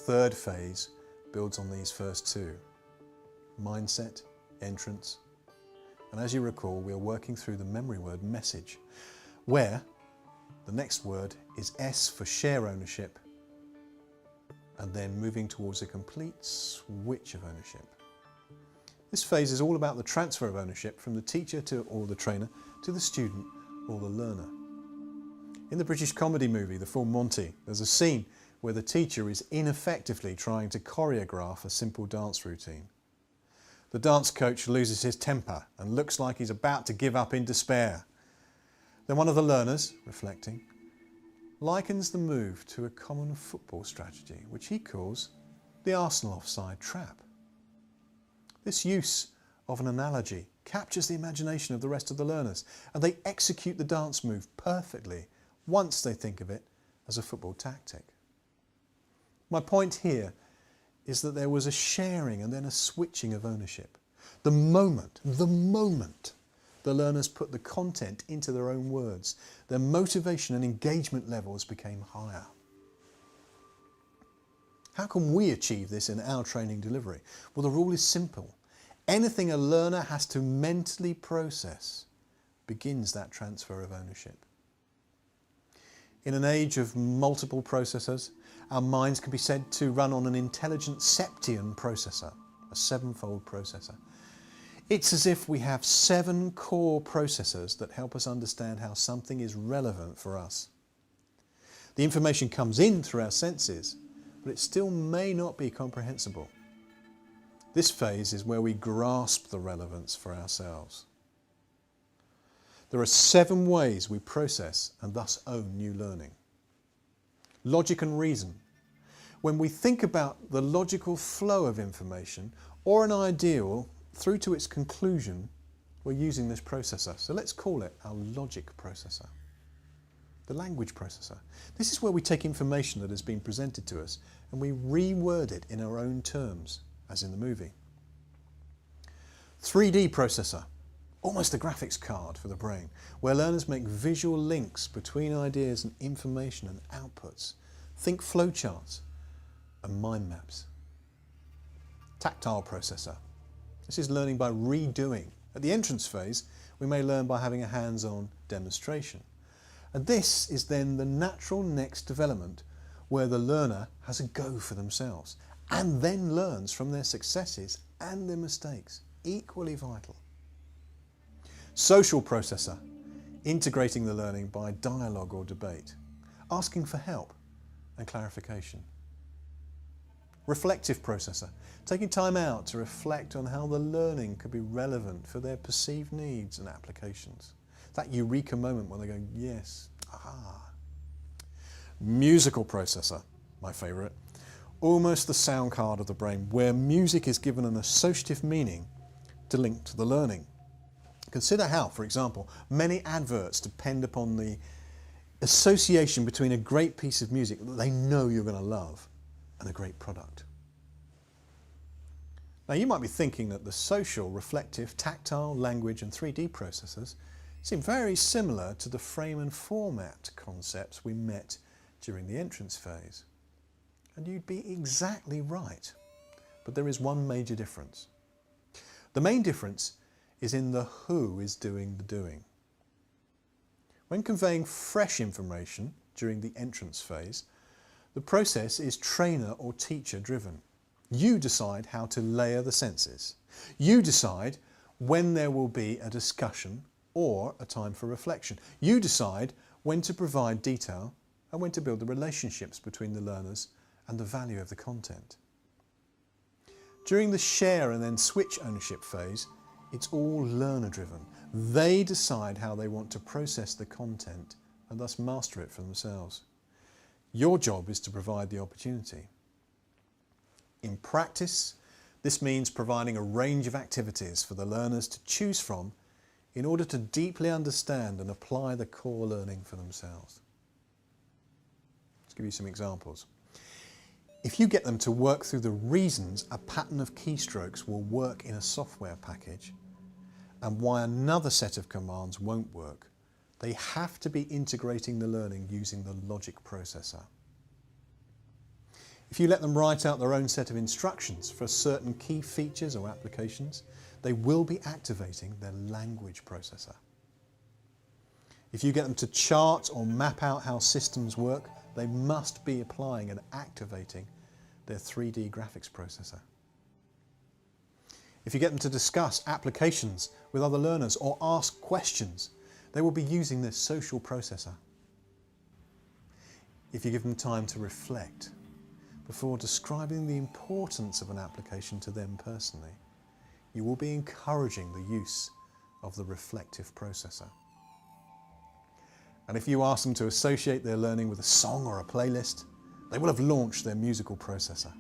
third phase builds on these first two: mindset, entrance. And as you recall, we are working through the memory word message, where the next word is S for share ownership, and then moving towards a complete switch of ownership. This phase is all about the transfer of ownership from the teacher or the trainer to the student or the learner. In the British comedy movie, the film Monty, there's a scene where the teacher is ineffectively trying to choreograph a simple dance routine. The dance coach loses his temper and looks like he's about to give up in despair. Then one of the learners, reflecting, likens the move to a common football strategy, which he calls the Arsenal offside trap. This use of an analogy captures the imagination of the rest of the learners, and they execute the dance move perfectly once they think of it as a football tactic. My point here is that there was a sharing and then a switching of ownership. The moment the learners put the content into their own words, their motivation and engagement levels became higher. How can we achieve this in our training delivery? Well, the rule is simple. Anything a learner has to mentally process begins that transfer of ownership. In an age of multiple processors, our minds can be said to run on an intelligent septian processor, a sevenfold processor. It's as if we have 7 core processors that help us understand how something is relevant for us. The information comes in through our senses, but it still may not be comprehensible. This phase is where we grasp the relevance for ourselves. There are 7 ways we process and thus own new learning. Logic and reason. When we think about the logical flow of information or an ideal through to its conclusion, we're using this processor. So let's call it our logic processor. The language processor. This is where we take information that has been presented to us and we reword it in our own terms, as in the movie. 3D processor. Almost a graphics card for the brain, where learners make visual links between ideas and information and outputs. Think flowcharts and mind maps. Tactile processor. This is learning by redoing. At the entrance phase, we may learn by having a hands-on demonstration. And this is then the natural next development where the learner has a go for themselves and then learns from their successes and their mistakes. Equally vital. Social processor, integrating the learning by dialogue or debate, asking for help and clarification. Reflective processor, taking time out to reflect on how the learning could be relevant for their perceived needs and applications. That eureka moment when they go, yes, aha. Musical processor, my favourite, almost the sound card of the brain, where music is given an associative meaning to link to the learning. Consider how, for example, many adverts depend upon the association between a great piece of music that they know you're going to love and a great product. Now you might be thinking that the social, reflective, tactile, language and 3D processors seem very similar to the frame and format concepts we met during the entrance phase. And you'd be exactly right. But there is one major difference. The main difference is in the who is doing the doing. When conveying fresh information during the entrance phase, the process is trainer or teacher driven. You decide how to layer the senses. You decide when there will be a discussion or a time for reflection. You decide when to provide detail and when to build the relationships between the learners and the value of the content. During the share and then switch ownership phase, it's all learner driven. They decide how they want to process the content and thus master it for themselves. Your job is to provide the opportunity. In practice, this means providing a range of activities for the learners to choose from in order to deeply understand and apply the core learning for themselves. Let's give you some examples. If you get them to work through the reasons a pattern of keystrokes will work in a software package and why another set of commands won't work, they have to be integrating the learning using the logic processor. If you let them write out their own set of instructions for certain key features or applications, they will be activating their language processor. If you get them to chart or map out how systems work, they must be applying and activating their 3D graphics processor. If you get them to discuss applications with other learners or ask questions, they will be using their social processor. If you give them time to reflect before describing the importance of an application to them personally, you will be encouraging the use of the reflective processor. And if you ask them to associate their learning with a song or a playlist, they will have launched their musical processor.